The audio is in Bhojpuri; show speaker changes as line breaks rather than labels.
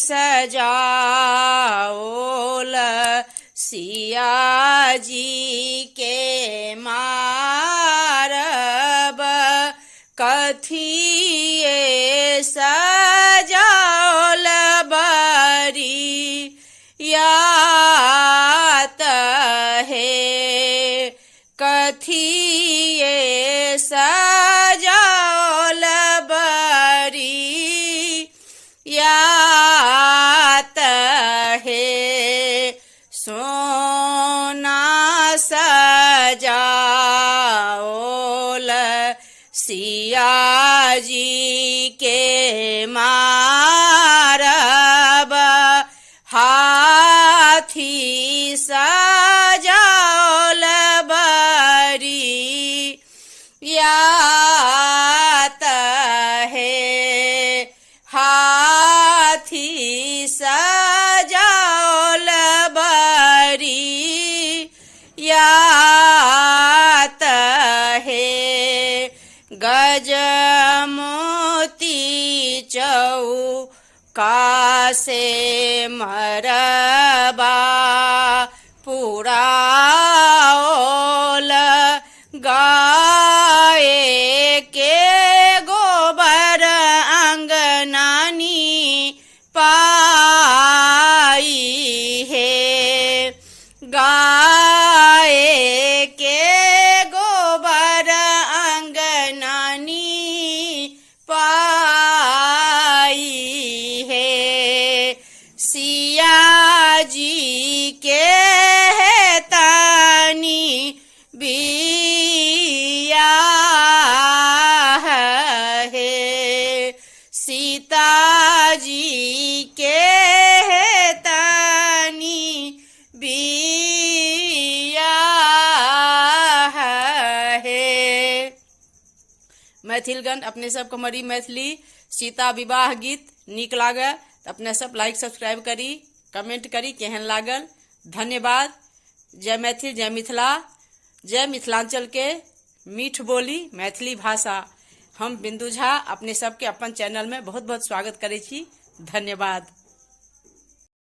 सजाओल सिया जी के मारब कथिए सजाओल बरी यात है कथिए सजाओल बरी यात है सोना सजाओल सिया जी के मारब हाथी सजाओल बरी यात है हाथी सजाओल बरी यात है गजमोती चौका से मरबा पुराओल गाय के गोबर अंगनानी पाई है गाय के गोबर अंगनानी पाई है सिया जी के तानी बिया है सीता जी के तानी बिया है। मैथिलगण अपने सब कमरी मैथिली सीता विवाह गीत नीक लागे तो अपने सब लाइक सब्सक्राइब करी कमेंट करी केहन लागल। धन्यवाद। जय मैथिल जय मिथिला जय मिथिलांचल के मीठ बोली मैथिली भाषा। हम बिंदु झा अपने सबके अपन चैनल में बहुत बहुत स्वागत करै छी। धन्यवाद।